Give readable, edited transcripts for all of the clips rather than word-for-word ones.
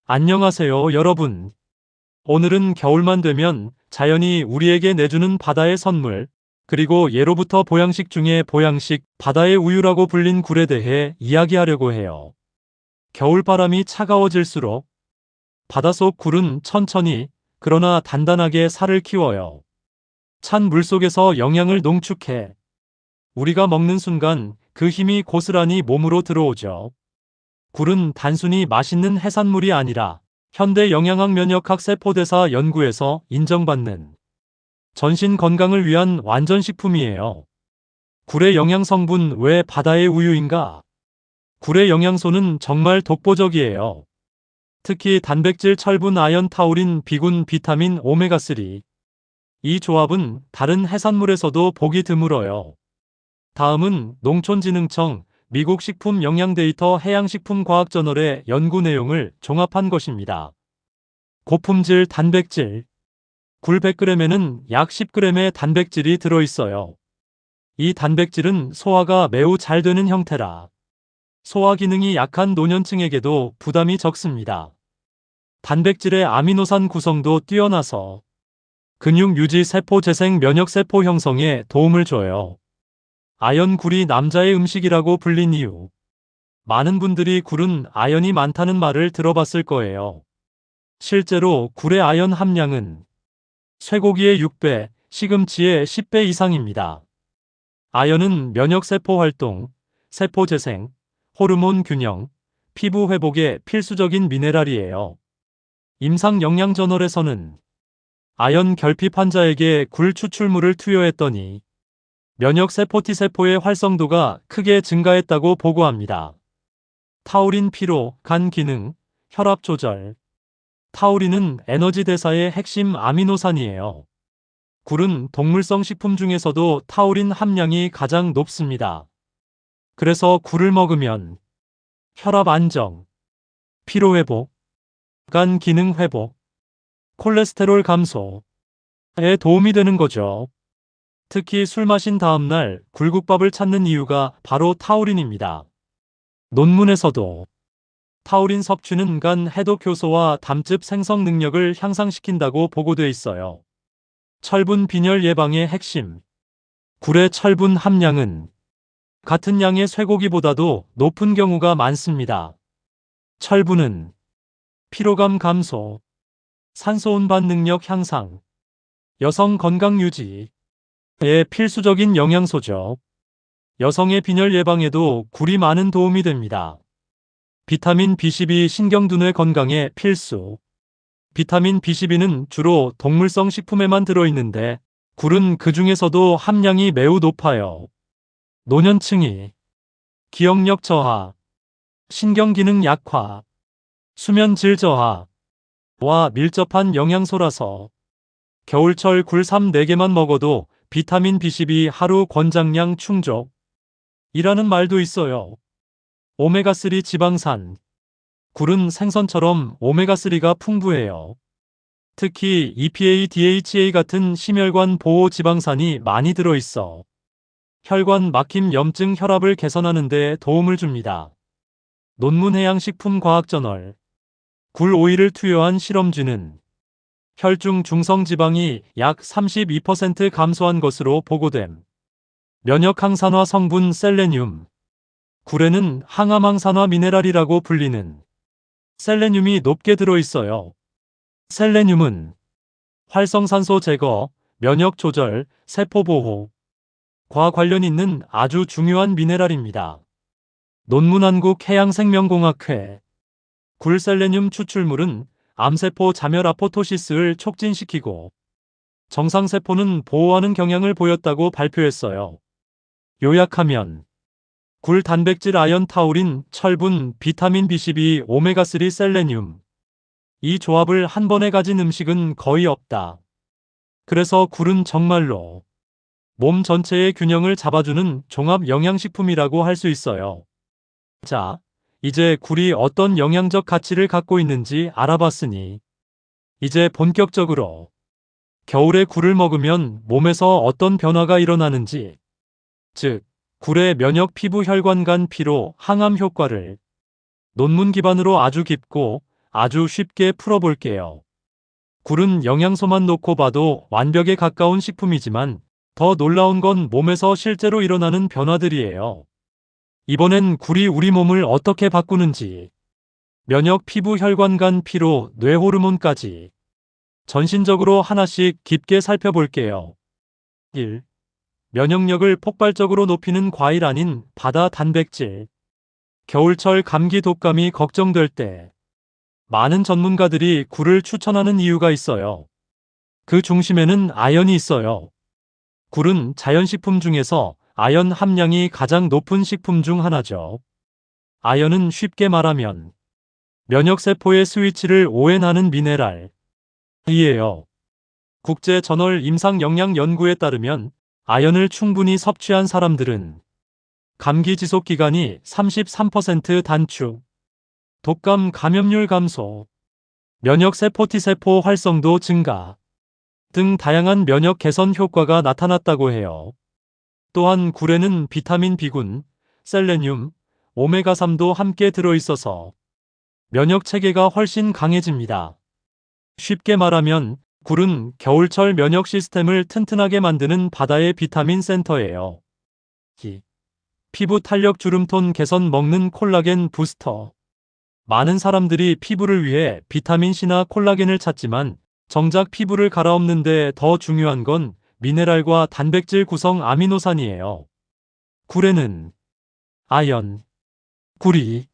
안녕하세요, 여러분. 오늘은 겨울만 되면 자연이 우리에게 내주는 바다의 선물, 그리고 예로부터 보양식 중에 보양식, 바다의 우유라고 불린 굴에 대해 이야기하려고 해요. 겨울바람이 차가워질수록 바닷속 굴은 천천히, 그러나 단단하게 살을 키워요. 찬 물속에서 영양을 농축해 우리가 먹는 순간 그 힘이 고스란히 몸으로 들어오죠. 굴은 단순히 맛있는 해산물이 아니라 현대 영양학 면역학 세포대사 연구에서 인정받는 전신 건강을 위한 완전식품이에요. 굴의 영양 성분 왜 바다의 우유인가? 굴의 영양소는 정말 독보적이에요. 특히 단백질, 철분, 아연, 타우린, 비군, 비타민, 오메가3. 이 조합은 다른 해산물에서도 보기 드물어요. 다음은 농촌진흥청 미국 식품영양데이터 해양식품과학저널의 연구 내용을 종합한 것입니다. 고품질 단백질. 굴 100g에는 약 10g의 단백질이 들어있어요. 이 단백질은 소화가 매우 잘 되는 형태라 소화 기능이 약한 노년층에게도 부담이 적습니다. 단백질의 아미노산 구성도 뛰어나서 근육 유지, 세포 재생, 면역 세포 형성에 도움을 줘요. 아연. 굴이 남자의 음식이라고 불린 이유. 많은 분들이 굴은 아연이 많다는 말을 들어봤을 거예요. 실제로 굴의 아연 함량은 쇠고기의 6배, 시금치의 10배 이상입니다. 아연은 면역세포 활동, 세포 재생, 호르몬 균형, 피부 회복에 필수적인 미네랄이에요. 임상영양저널에서는 아연 결핍 환자에게 굴 추출물을 투여했더니 면역세포 T세포의 활성도가 크게 증가했다고 보고합니다. 타우린. 피로, 간 기능, 혈압 조절. 타우린은 에너지 대사의 핵심 아미노산이에요. 굴은 동물성 식품 중에서도 타우린 함량이 가장 높습니다. 그래서 굴을 먹으면 혈압 안정, 피로 회복, 간 기능 회복, 콜레스테롤 감소에 도움이 되는 거죠. 특히 술 마신 다음날 굴국밥을 찾는 이유가 바로 타우린입니다. 논문에서도 타우린 섭취는 간 해독 효소와 담즙 생성 능력을 향상시킨다고 보고돼 있어요. 철분 빈혈 예방의 핵심. 굴의 철분 함량은 같은 양의 쇠고기보다도 높은 경우가 많습니다. 철분은 피로감 감소, 산소 운반 능력 향상, 여성 건강 유지에 필수적인 영양소죠. 여성의 빈혈 예방에도 굴이 많은 도움이 됩니다. 비타민 B12 신경두뇌 건강에 필수. 비타민 B12는 주로 동물성 식품에만 들어있는데 굴은 그 중에서도 함량이 매우 높아요. 노년층이 기억력 저하, 신경기능 약화, 수면 질 저하와 밀접한 영양소라서 겨울철 굴 3-4개만 먹어도 비타민 B12 하루 권장량 충족이라는 말도 있어요. 오메가3 지방산. 굴은 생선처럼 오메가3가 풍부해요. 특히 EPA, DHA 같은 심혈관 보호 지방산이 많이 들어있어 혈관 막힘, 염증, 혈압을 개선하는 데 도움을 줍니다. 논문 해양식품과학저널. 굴 오일을 투여한 실험쥐는 혈중 중성지방이 약 32% 감소한 것으로 보고됨. 면역 항산화 성분 셀레늄. 굴에는 항암 항산화 미네랄이라고 불리는 셀레늄이 높게 들어있어요. 셀레늄은 활성산소 제거, 면역 조절, 세포 보호과 관련 있는 아주 중요한 미네랄입니다. 논문 한국해양생명공학회. 굴 셀레늄 추출물은 암세포 자멸 아포토시스를 촉진시키고 정상세포는 보호하는 경향을 보였다고 발표했어요. 요약하면 굴 단백질, 아연, 타우린, 철분, 비타민 B12, 오메가3, 셀레늄. 이 조합을 한 번에 가진 음식은 거의 없다. 그래서 굴은 정말로 몸 전체의 균형을 잡아주는 종합 영양식품이라고 할 수 있어요. 자, 이제 굴이 어떤 영양적 가치를 갖고 있는지 알아봤으니 이제 본격적으로 겨울에 굴을 먹으면 몸에서 어떤 변화가 일어나는지, 즉 굴의 면역, 피부, 혈관, 간, 피로, 항암 효과를 논문 기반으로 아주 깊고 아주 쉽게 풀어볼게요. 굴은 영양소만 놓고 봐도 완벽에 가까운 식품이지만 더 놀라운 건 몸에서 실제로 일어나는 변화들이에요. 이번엔 굴이 우리 몸을 어떻게 바꾸는지, 면역, 피부, 혈관, 간, 피로, 뇌 호르몬까지 전신적으로 하나씩 깊게 살펴볼게요. 1. 면역력을 폭발적으로 높이는 과일 아닌 바다 단백질. 겨울철 감기 독감이 걱정될 때 많은 전문가들이 굴을 추천하는 이유가 있어요. 그 중심에는 아연이 있어요. 굴은 자연식품 중에서 아연 함량이 가장 높은 식품 중 하나죠. 아연은 쉽게 말하면 면역세포의 스위치를 오해하는 미네랄이에요. 국제저널 임상영양연구에 따르면 아연을 충분히 섭취한 사람들은 감기 지속 기간이 33% 단축, 독감 감염률 감소, 면역세포 T세포 활성도 증가 등 다양한 면역 개선 효과가 나타났다고 해요. 또한 굴에는 비타민 B군, 셀레늄, 오메가3도 함께 들어있어서 면역 체계가 훨씬 강해집니다. 쉽게 말하면 굴은 겨울철 면역 시스템을 튼튼하게 만드는 바다의 비타민 센터예요. 피부 탄력 주름톤 개선 먹는 콜라겐 부스터. 많은 사람들이 피부를 위해 비타민C나 콜라겐을 찾지만 정작 피부를 갈아엎는데 더 중요한 건 미네랄과 단백질 구성 아미노산이에요. 굴에는 아연, 구리,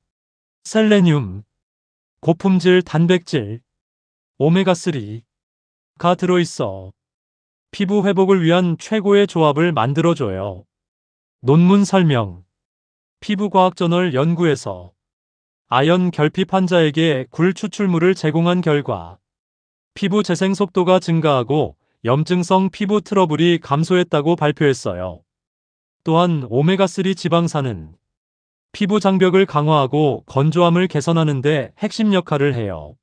셀레늄, 고품질 단백질, 오메가3가 들어있어 피부 회복을 위한 최고의 조합을 만들어줘요. 논문 설명. 피부과학저널 연구에서 아연 결핍 환자에게 굴 추출물을 제공한 결과 피부 재생 속도가 증가하고 염증성 피부 트러블이 감소했다고 발표했어요. 또한 오메가3 지방산은 피부 장벽을 강화하고 건조함을 개선하는 데 핵심 역할을 해요.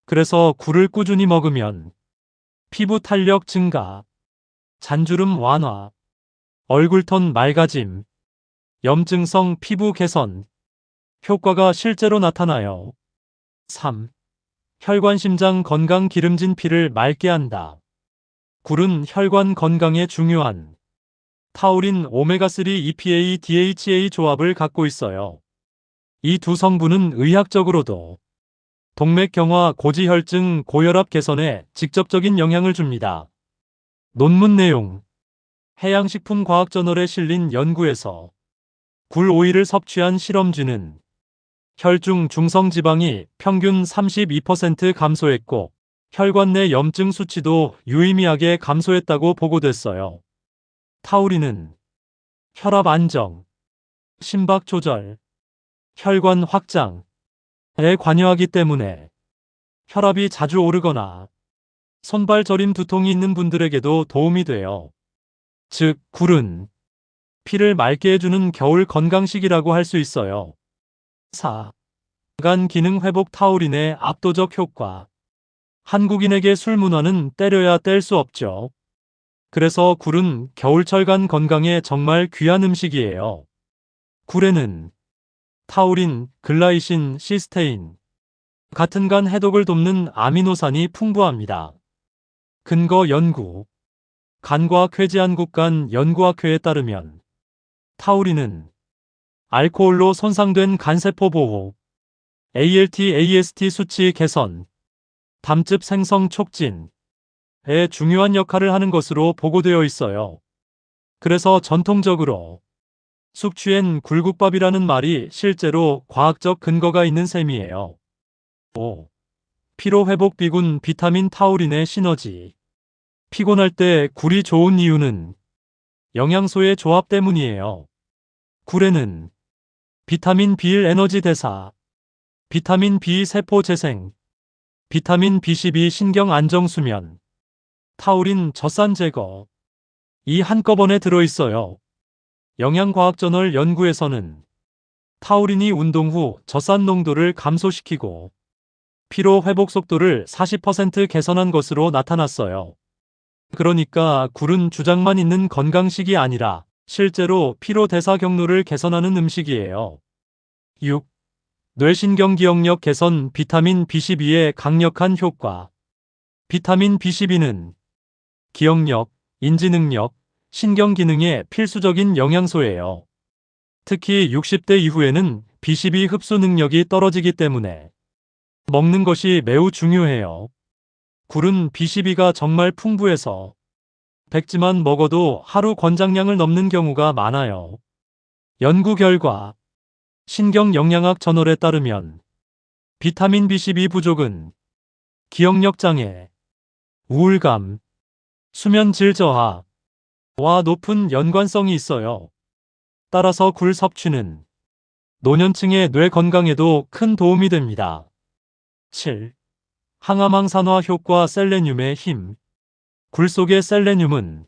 그래서 굴을 꾸준히 먹으면 피부 탄력 증가, 잔주름 완화, 얼굴톤 맑아짐, 염증성 피부 개선 효과가 실제로 나타나요. 3. 혈관 심장 건강 기름진 피를 맑게 한다. 굴은 혈관 건강에 중요한 타우린 오메가3 EPA DHA 조합을 갖고 있어요. 이 두 성분은 의학적으로도 동맥경화, 고지혈증, 고혈압 개선에 직접적인 영향을 줍니다. 논문 내용. 해양식품과학저널에 실린 연구에서 굴 오일을 섭취한 실험쥐는 혈중 중성지방이 평균 32% 감소했고 혈관 내 염증 수치도 유의미하게 감소했다고 보고됐어요. 타우린은 혈압 안정, 심박 조절, 혈관 확장에 관여하기 때문에 혈압이 자주 오르거나 손발 저림 두통이 있는 분들에게도 도움이 돼요. 즉, 굴은 피를 맑게 해주는 겨울 건강식이라고 할 수 있어요. 4. 간 기능 회복 타우린의 압도적 효과. 한국인에게 술 문화는 때려야 뗄 수 없죠. 그래서 굴은 겨울철 간 건강에 정말 귀한 음식이에요. 굴에는 타우린, 글라이신, 시스테인 같은 간 해독을 돕는 아미노산이 풍부합니다. 근거 연구. 간과학 회지한국간 연구학회에 따르면 타우린은 알코올로 손상된 간세포 보호, ALT, AST 수치 개선, 담즙 생성 촉진에 중요한 역할을 하는 것으로 보고되어 있어요. 그래서 전통적으로 숙취엔 굴국밥이라는 말이 실제로 과학적 근거가 있는 셈이에요. 5. 피로회복 비군 비타민 타우린의 시너지. 피곤할 때 굴이 좋은 이유는 영양소의 조합 때문이에요. 굴에는 비타민 B1 에너지 대사, 비타민 B 세포 재생, 비타민 B12 신경 안정 수면, 타우린 젖산 제거 이 한꺼번에 들어있어요. 영양과학저널 연구에서는 타우린이 운동 후 젖산 농도를 감소시키고 피로 회복 속도를 40% 개선한 것으로 나타났어요. 그러니까 굴은 주장만 있는 건강식이 아니라 실제로 피로 대사 경로를 개선하는 음식이에요. 6. 뇌신경 기억력 개선 비타민 B12의 강력한 효과. 비타민 B12는 기억력, 인지능력, 신경 기능에 필수적인 영양소예요. 특히 60대 이후에는 B12 흡수 능력이 떨어지기 때문에 먹는 것이 매우 중요해요. 굴은 B12가 정말 풍부해서 백지만 먹어도 하루 권장량을 넘는 경우가 많아요. 연구 결과 신경영양학 저널에 따르면 비타민 B12 부족은 기억력 장애, 우울감, 수면 질 저하와 높은 연관성이 있어요. 따라서 굴 섭취는 노년층의 뇌 건강에도 큰 도움이 됩니다. 7. 항암 항산화 효과 셀레늄의 힘. 굴 속의 셀레늄은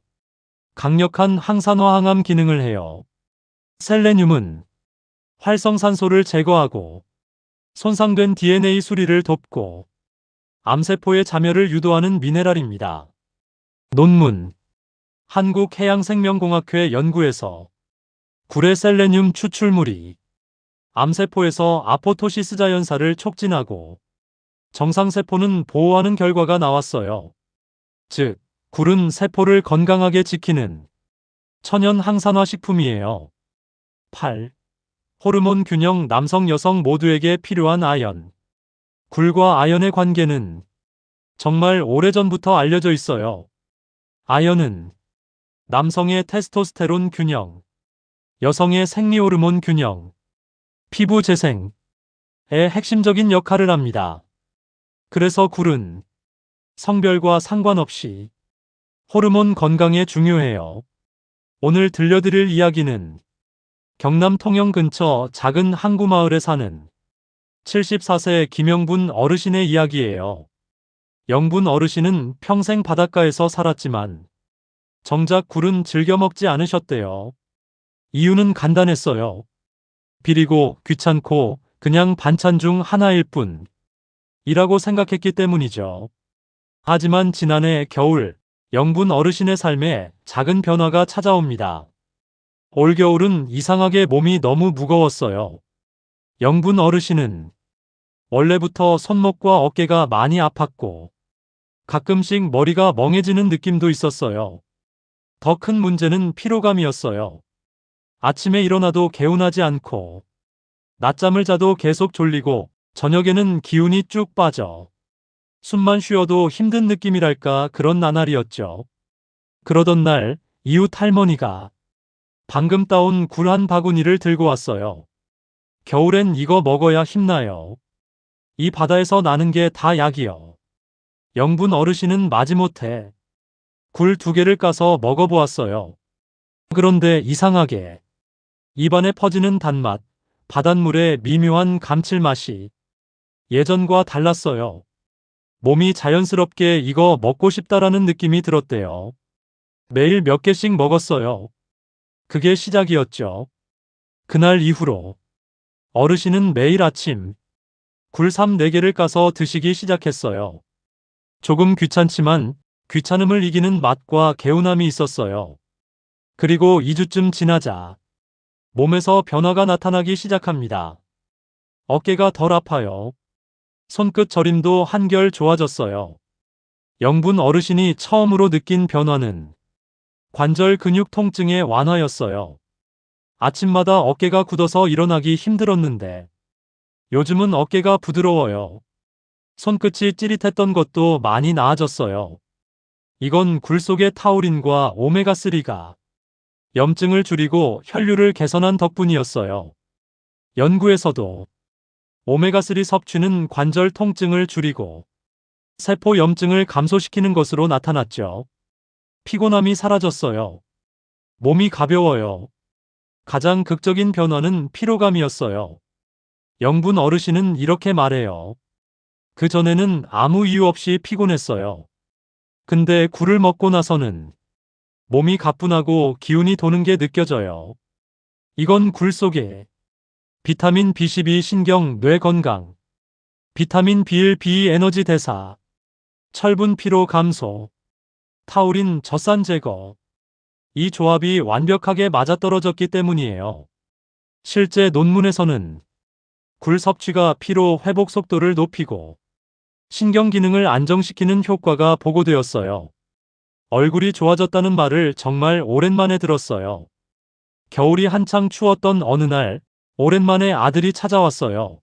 강력한 항산화 항암 기능을 해요. 셀레늄은 활성산소를 제거하고 손상된 DNA 수리를 돕고 암세포의 자멸을 유도하는 미네랄입니다. 논문 한국해양생명공학회 연구에서 굴의 셀레늄 추출물이 암세포에서 아포토시스 자연사를 촉진하고 정상세포는 보호하는 결과가 나왔어요. 즉, 굴은 세포를 건강하게 지키는 천연 항산화 식품이에요. 8. 호르몬 균형 남성 여성 모두에게 필요한 아연. 굴과 아연의 관계는 정말 오래전부터 알려져 있어요. 아연은 남성의 테스토스테론 균형, 여성의 생리호르몬 균형, 피부 재생에 핵심적인 역할을 합니다. 그래서 굴은 성별과 상관없이 호르몬 건강에 중요해요. 오늘 들려드릴 이야기는 경남 통영 근처 작은 항구 마을에 사는 74세 김영분 어르신의 이야기예요. 영분 어르신은 평생 바닷가에서 살았지만 정작 굴은 즐겨 먹지 않으셨대요. 이유는 간단했어요. 비리고 귀찮고 그냥 반찬 중 하나일 뿐이라고 생각했기 때문이죠. 하지만 지난해 겨울 영분 어르신의 삶에 작은 변화가 찾아옵니다. 올겨울은 이상하게 몸이 너무 무거웠어요. 영분 어르신은 원래부터 손목과 어깨가 많이 아팠고 가끔씩 머리가 멍해지는 느낌도 있었어요. 더 큰 문제는 피로감이었어요. 아침에 일어나도 개운하지 않고 낮잠을 자도 계속 졸리고 저녁에는 기운이 쭉 빠져 숨만 쉬어도 힘든 느낌이랄까 그런 나날이었죠. 그러던 날 이웃 할머니가 방금 따온 굴 한 바구니를 들고 왔어요. 겨울엔 이거 먹어야 힘나요. 이 바다에서 나는 게 다 약이요. 영분 어르신은 마지못해 굴 2개를 까서 먹어보았어요. 그런데 이상하게 입안에 퍼지는 단맛, 바닷물의 미묘한 감칠맛이 예전과 달랐어요. 몸이 자연스럽게 이거 먹고 싶다라는 느낌이 들었대요. 매일 몇 개씩 먹었어요. 그게 시작이었죠. 그날 이후로 어르신은 매일 아침 굴 3-4개를 까서 드시기 시작했어요. 조금 귀찮지만 귀찮음을 이기는 맛과 개운함이 있었어요. 그리고 2주쯤 지나자 몸에서 변화가 나타나기 시작합니다. 어깨가 덜 아파요. 손끝 저림도 한결 좋아졌어요. 영분 어르신이 처음으로 느낀 변화는 관절 근육 통증의 완화였어요. 아침마다 어깨가 굳어서 일어나기 힘들었는데 요즘은 어깨가 부드러워요. 손끝이 찌릿했던 것도 많이 나아졌어요. 이건 굴 속의 타우린과 오메가3가 염증을 줄이고 혈류를 개선한 덕분이었어요. 연구에서도 오메가3 섭취는 관절 통증을 줄이고 세포 염증을 감소시키는 것으로 나타났죠. 피곤함이 사라졌어요. 몸이 가벼워요. 가장 극적인 변화는 피로감이었어요. 영분 어르신은 이렇게 말해요. 그 전에는 아무 이유 없이 피곤했어요. 근데 굴을 먹고 나서는 몸이 가뿐하고 기운이 도는 게 느껴져요. 이건 굴 속에 비타민 B12 신경 뇌 건강, 비타민 B1 B2 에너지 대사, 철분 피로 감소, 타우린 젖산 제거, 이 조합이 완벽하게 맞아떨어졌기 때문이에요. 실제 논문에서는 굴 섭취가 피로 회복 속도를 높이고 신경 기능을 안정시키는 효과가 보고되었어요. 얼굴이 좋아졌다는 말을 정말 오랜만에 들었어요. 겨울이 한창 추웠던 어느 날, 오랜만에 아들이 찾아왔어요.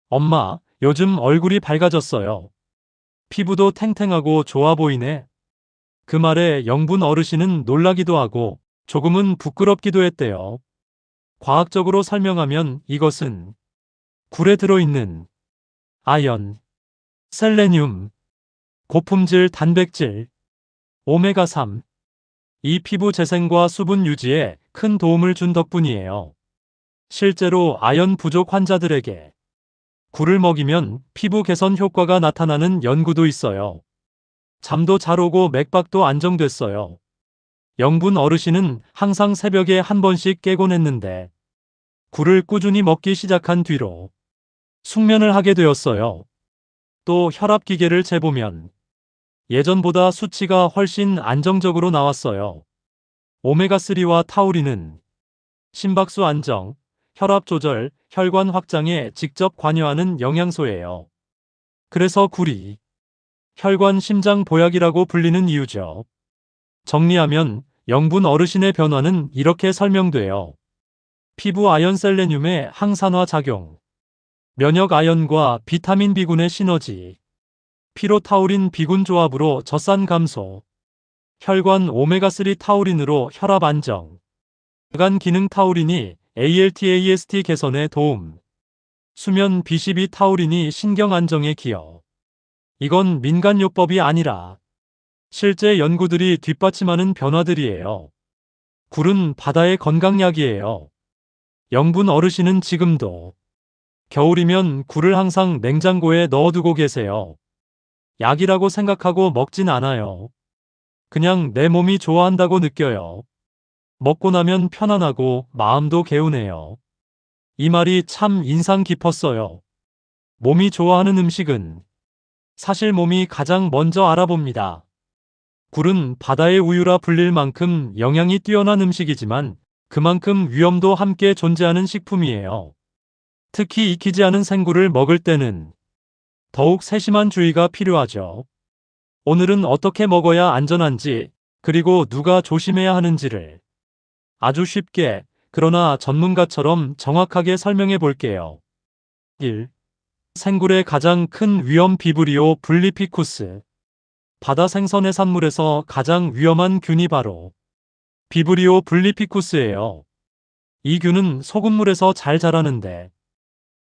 엄마, 요즘 얼굴이 밝아졌어요. 피부도 탱탱하고 좋아 보이네. 그 말에 영분 어르신은 놀라기도 하고 조금은 부끄럽기도 했대요. 과학적으로 설명하면 이것은 굴에 들어있는 아연, 셀레늄, 고품질 단백질, 오메가3, 이 피부 재생과 수분 유지에 큰 도움을 준 덕분이에요. 실제로 아연 부족 환자들에게 굴을 먹이면 피부 개선 효과가 나타나는 연구도 있어요. 잠도 잘 오고 맥박도 안정됐어요. 영분 어르신은 항상 새벽에 한 번씩 깨곤 했는데 굴을 꾸준히 먹기 시작한 뒤로 숙면을 하게 되었어요. 또 혈압 기계를 재보면 예전보다 수치가 훨씬 안정적으로 나왔어요. 오메가3와 타우린은 심박수 안정, 혈압 조절, 혈관 확장에 직접 관여하는 영양소예요. 그래서 굴이 혈관 심장 보약이라고 불리는 이유죠. 정리하면 영분 어르신의 변화는 이렇게 설명돼요. 피부 아연 셀레늄의 항산화 작용, 면역 아연과 비타민 B군의 시너지, 피로 타우린 B군 조합으로 젖산 감소, 혈관 오메가3 타우린으로 혈압 안정, 간 기능 타우린이 ALT/AST 개선에 도움, 수면 B12 타우린이 신경 안정에 기여. 이건 민간요법이 아니라 실제 연구들이 뒷받침하는 변화들이에요. 굴은 바다의 건강약이에요. 영분 어르신은 지금도 겨울이면 굴을 항상 냉장고에 넣어두고 계세요. 약이라고 생각하고 먹진 않아요. 그냥 내 몸이 좋아한다고 느껴요. 먹고 나면 편안하고 마음도 개운해요. 이 말이 참 인상 깊었어요. 몸이 좋아하는 음식은 사실 몸이 가장 먼저 알아봅니다. 굴은 바다의 우유라 불릴 만큼 영양이 뛰어난 음식이지만 그만큼 위험도 함께 존재하는 식품이에요. 특히 익히지 않은 생굴을 먹을 때는 더욱 세심한 주의가 필요하죠. 오늘은 어떻게 먹어야 안전한지, 그리고 누가 조심해야 하는지를 아주 쉽게, 그러나 전문가처럼 정확하게 설명해 볼게요. 1. 생굴의 가장 큰 위험 비브리오 블리피쿠스. 바다 생선 해산물에서 가장 위험한 균이 바로 비브리오 블리피쿠스예요. 이 균은 소금물에서 잘 자라는데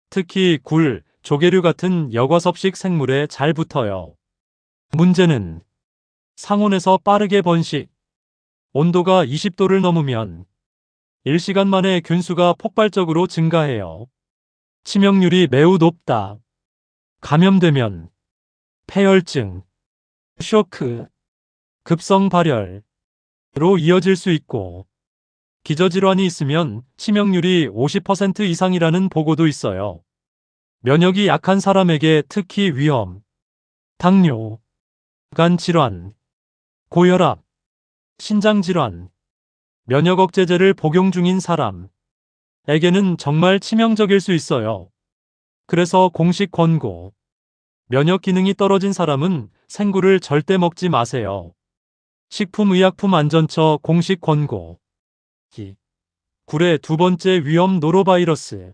특히 굴, 조개류 같은 여과섭식 생물에 잘 붙어요. 문제는 상온에서 빠르게 번식, 온도가 20도를 넘으면 1시간 만에 균수가 폭발적으로 증가해요. 치명률이 매우 높다. 감염되면 폐혈증, 쇼크, 급성 발열로 이어질 수 있고 기저질환이 있으면 치명률이 50% 이상이라는 보고도 있어요. 면역이 약한 사람에게 특히 위험. 당뇨, 간 질환, 고혈압, 신장 질환, 면역 억제제를 복용 중인 사람에게는 정말 치명적일 수 있어요. 그래서 공식 권고. 면역 기능이 떨어진 사람은 생굴을 절대 먹지 마세요. 식품의약품안전처 공식 권고. 굴의 두 번째 위험 노로바이러스.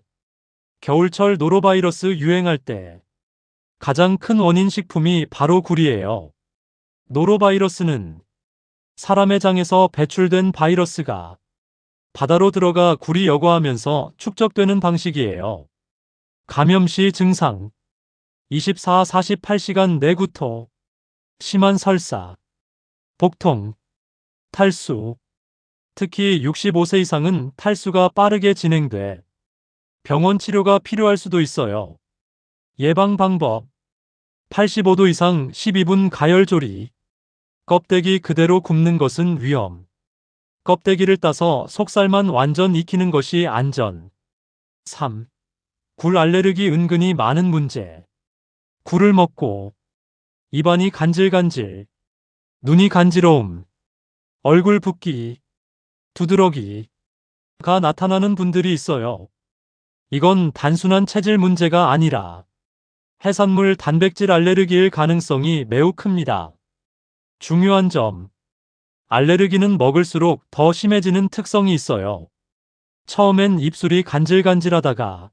겨울철 노로바이러스 유행할 때 가장 큰 원인 식품이 바로 굴이에요. 노로바이러스는 사람의 장에서 배출된 바이러스가 바다로 들어가 굴이 여과하면서 축적되는 방식이에요. 감염 시 증상 24-48시간 내 구토, 심한 설사, 복통, 탈수. 특히 65세 이상은 탈수가 빠르게 진행돼 병원 치료가 필요할 수도 있어요. 예방 방법 85도 이상 12분 가열조리. 껍데기 그대로 굽는 것은 위험. 껍데기를 따서 속살만 완전 익히는 것이 안전. 3. 굴 알레르기 은근히 많은 문제. 굴을 먹고 입안이 간질간질, 눈이 간지러움, 얼굴 붓기, 두드러기가 나타나는 분들이 있어요. 이건 단순한 체질 문제가 아니라 해산물 단백질 알레르기일 가능성이 매우 큽니다. 중요한 점, 알레르기는 먹을수록 더 심해지는 특성이 있어요. 처음엔 입술이 간질간질하다가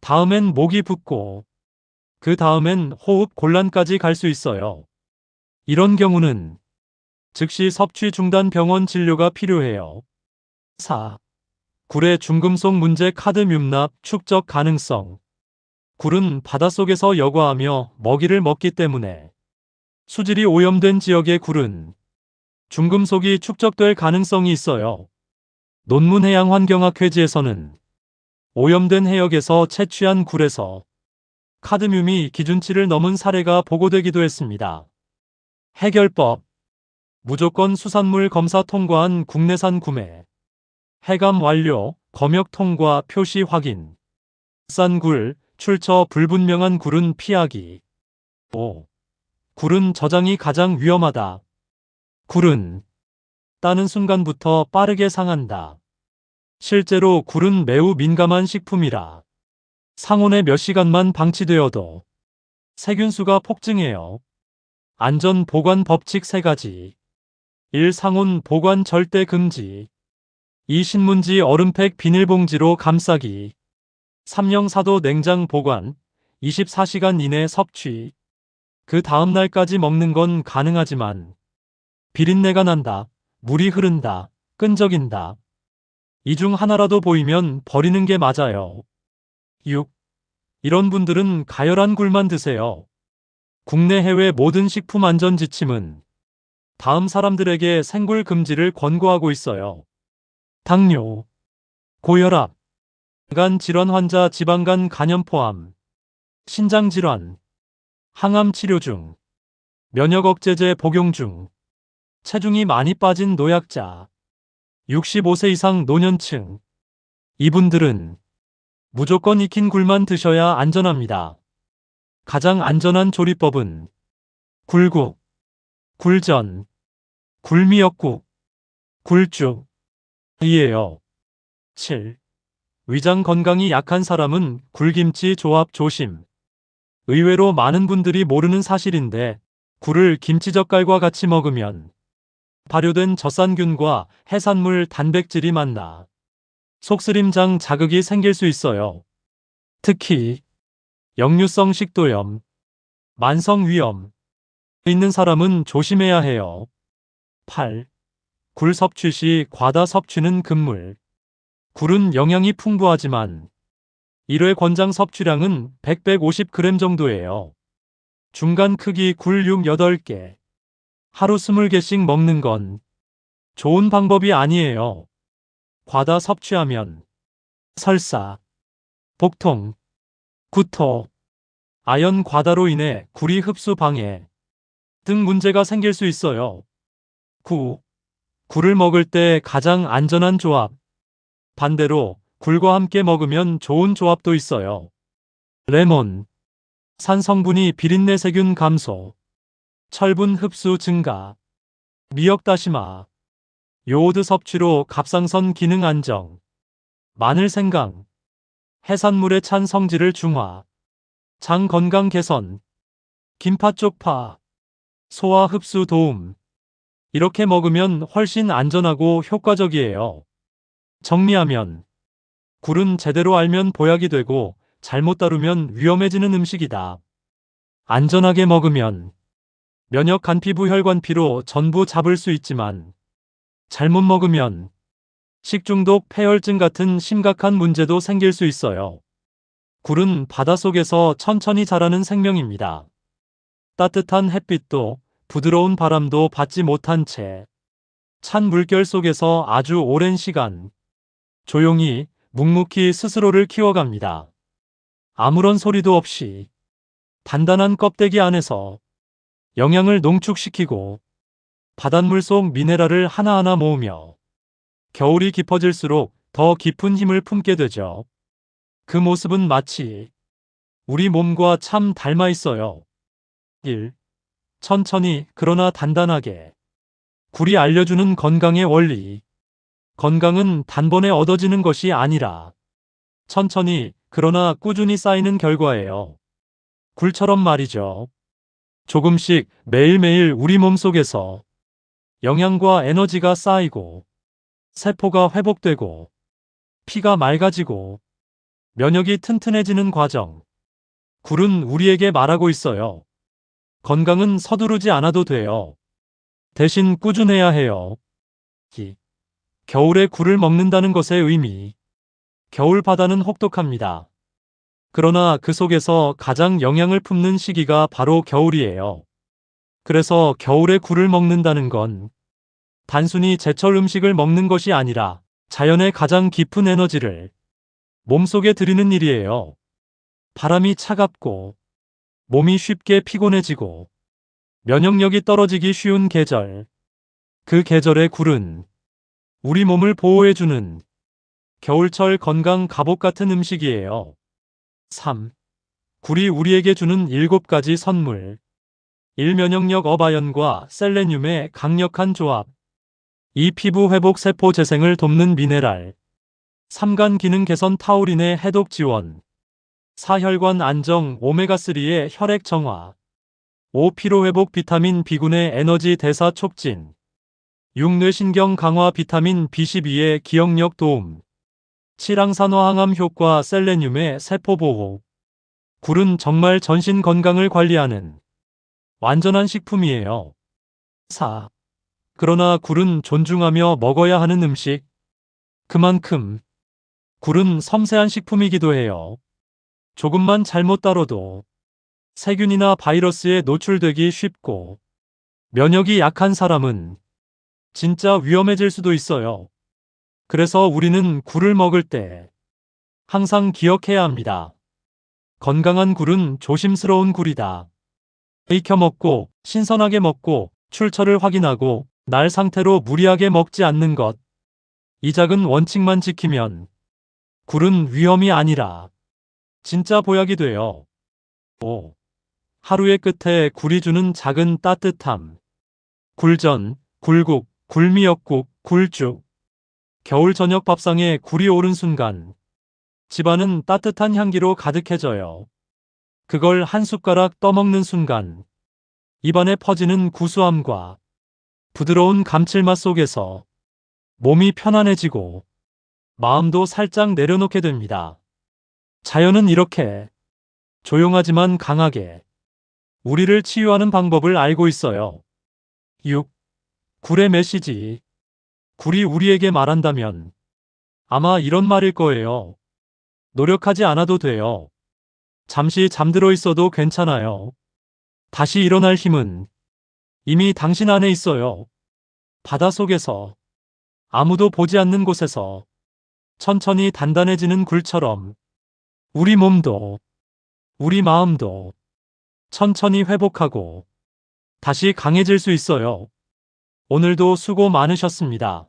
다음엔 목이 붓고 그 다음엔 호흡 곤란까지 갈 수 있어요. 이런 경우는 즉시 섭취 중단 병원 진료가 필요해요. 4. 굴의 중금속 문제 카드뮴납 축적 가능성. 굴은 바닷속에서 여과하며 먹이를 먹기 때문에 수질이 오염된 지역의 굴은 중금속이 축적될 가능성이 있어요. 논문해양환경학회지에서는 오염된 해역에서 채취한 굴에서 카드뮴이 기준치를 넘은 사례가 보고되기도 했습니다. 해결법. 무조건 수산물 검사 통과한 국내산 구매. 해감 완료, 검역 통과 표시 확인. 싼 굴, 출처 불분명한 굴은 피하기. 5. 굴은 저장이 가장 위험하다. 굴은 따는 순간부터 빠르게 상한다. 실제로 굴은 매우 민감한 식품이라 상온에 몇 시간만 방치되어도 세균수가 폭증해요. 안전 보관 법칙 3가지. 1. 상온 보관 절대 금지. 2. 신문지 얼음팩 비닐봉지로 감싸기. 3. 0사도 냉장 보관, 24시간 이내 섭취. 그 다음 날까지 먹는 건 가능하지만 비린내가 난다, 물이 흐른다, 끈적인다. 이 중 하나라도 보이면 버리는 게 맞아요. 6. 이런 분들은 가열한 굴만 드세요. 국내 해외 모든 식품 안전 지침은 다음 사람들에게 생굴 금지를 권고하고 있어요. 당뇨, 고혈압, 간 질환 환자 지방간 간염 포함, 신장 질환, 항암 치료 중, 면역 억제제 복용 중, 체중이 많이 빠진 노약자, 65세 이상 노년층, 이분들은 무조건 익힌 굴만 드셔야 안전합니다. 가장 안전한 조리법은 굴국, 굴전, 굴미역국, 굴죽이에요. 7. 위장 건강이 약한 사람은 굴김치 조합 조심. 의외로 많은 분들이 모르는 사실인데 굴을 김치젓갈과 같이 먹으면 발효된 젖산균과 해산물 단백질이 만나 속쓰림장 자극이 생길 수 있어요. 특히 역류성 식도염, 만성위염 있는 사람은 조심해야 해요. 8. 굴 섭취 시 과다 섭취는 금물. 굴은 영양이 풍부하지만 1회 권장 섭취량은 100-150g 정도예요. 중간 크기 굴 6-8개, 하루 20개씩 먹는 건 좋은 방법이 아니에요. 과다 섭취하면 설사, 복통, 구토, 아연 과다로 인해 굴이 흡수 방해 등 문제가 생길 수 있어요. 9. 굴을 먹을 때 가장 안전한 조합. 반대로 굴과 함께 먹으면 좋은 조합도 있어요. 레몬, 산 성분이 비린내 세균 감소, 철분 흡수 증가, 미역 다시마, 요오드 섭취로 갑상선 기능 안정, 마늘 생강, 해산물의 찬 성질을 중화, 장 건강 개선, 김파 쪽파, 소화 흡수 도움. 이렇게 먹으면 훨씬 안전하고 효과적이에요. 정리하면 굴은 제대로 알면 보약이 되고 잘못 다루면 위험해지는 음식이다. 안전하게 먹으면 면역 간피부 혈관피로 전부 잡을 수 있지만 잘못 먹으면 식중독, 폐혈증 같은 심각한 문제도 생길 수 있어요. 굴은 바닷속에서 천천히 자라는 생명입니다. 따뜻한 햇빛도 부드러운 바람도 받지 못한 채 찬 물결 속에서 아주 오랜 시간 조용히 묵묵히 스스로를 키워갑니다. 아무런 소리도 없이 단단한 껍데기 안에서 영양을 농축시키고 바닷물 속 미네랄을 하나하나 모으며 겨울이 깊어질수록 더 깊은 힘을 품게 되죠. 그 모습은 마치 우리 몸과 참 닮아 있어요. 1. 천천히 그러나 단단하게. 굴이 알려주는 건강의 원리. 건강은 단번에 얻어지는 것이 아니라 천천히, 그러나 꾸준히 쌓이는 결과예요. 굴처럼 말이죠. 조금씩 매일매일 우리 몸속에서 영양과 에너지가 쌓이고, 세포가 회복되고, 피가 맑아지고, 면역이 튼튼해지는 과정. 굴은 우리에게 말하고 있어요. 건강은 서두르지 않아도 돼요. 대신 꾸준해야 해요. 겨울에 굴을 먹는다는 것의 의미. 겨울 바다는 혹독합니다. 그러나 그 속에서 가장 영양을 품는 시기가 바로 겨울이에요. 그래서 겨울에 굴을 먹는다는 건 단순히 제철 음식을 먹는 것이 아니라 자연의 가장 깊은 에너지를 몸속에 들이는 일이에요. 바람이 차갑고 몸이 쉽게 피곤해지고 면역력이 떨어지기 쉬운 계절. 그 계절의 굴은 우리 몸을 보호해주는 겨울철 건강 갑옷 같은 음식이에요. 3. 굴이 우리에게 주는 7가지 선물. 1. 면역력 어바연과 셀레늄의 강력한 조합. 2. 피부 회복 세포 재생을 돕는 미네랄. 3. 간 기능 개선 타우린의 해독 지원. 4. 혈관 안정 오메가3의 혈액 정화. 5. 피로 회복 비타민 B군의 에너지 대사 촉진. 6. 뇌신경 강화 비타민 B12의 기억력 도움. 7. 항산화 항암 효과 셀레늄의 세포 보호. 굴은 정말 전신 건강을 관리하는 완전한 식품이에요. 4. 그러나 굴은 존중하며 먹어야 하는 음식. 그만큼 굴은 섬세한 식품이기도 해요. 조금만 잘못 다뤄도 세균이나 바이러스에 노출되기 쉽고 면역이 약한 사람은 진짜 위험해질 수도 있어요. 그래서 우리는 굴을 먹을 때 항상 기억해야 합니다. 건강한 굴은 조심스러운 굴이다. 익혀 먹고 신선하게 먹고 출처를 확인하고 날 상태로 무리하게 먹지 않는 것. 이 작은 원칙만 지키면 굴은 위험이 아니라 진짜 보약이 돼요. 5. 하루의 끝에 굴이 주는 작은 따뜻함. 굴전, 굴국, 굴미역국, 굴죽. 겨울 저녁 밥상에 굴이 오른 순간 집안은 따뜻한 향기로 가득해져요. 그걸 한 숟가락 떠먹는 순간 입안에 퍼지는 구수함과 부드러운 감칠맛 속에서 몸이 편안해지고 마음도 살짝 내려놓게 됩니다. 자연은 이렇게 조용하지만 강하게 우리를 치유하는 방법을 알고 있어요. 6. 굴의 메시지. 굴이 우리에게 말한다면 아마 이런 말일 거예요. 노력하지 않아도 돼요. 잠시 잠들어 있어도 괜찮아요. 다시 일어날 힘은 이미 당신 안에 있어요. 바닷속에서 아무도 보지 않는 곳에서 천천히 단단해지는 굴처럼 우리 몸도 우리 마음도 천천히 회복하고 다시 강해질 수 있어요. 오늘도 수고 많으셨습니다.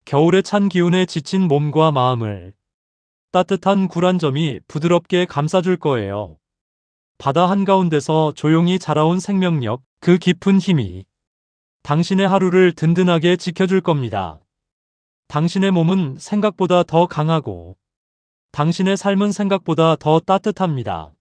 겨울의 찬 기운에 지친 몸과 마음을 따뜻한 굴 한 점이 부드럽게 감싸줄 거예요. 바다 한가운데서 조용히 자라온 생명력, 그 깊은 힘이 당신의 하루를 든든하게 지켜줄 겁니다. 당신의 몸은 생각보다 더 강하고 당신의 삶은 생각보다 더 따뜻합니다.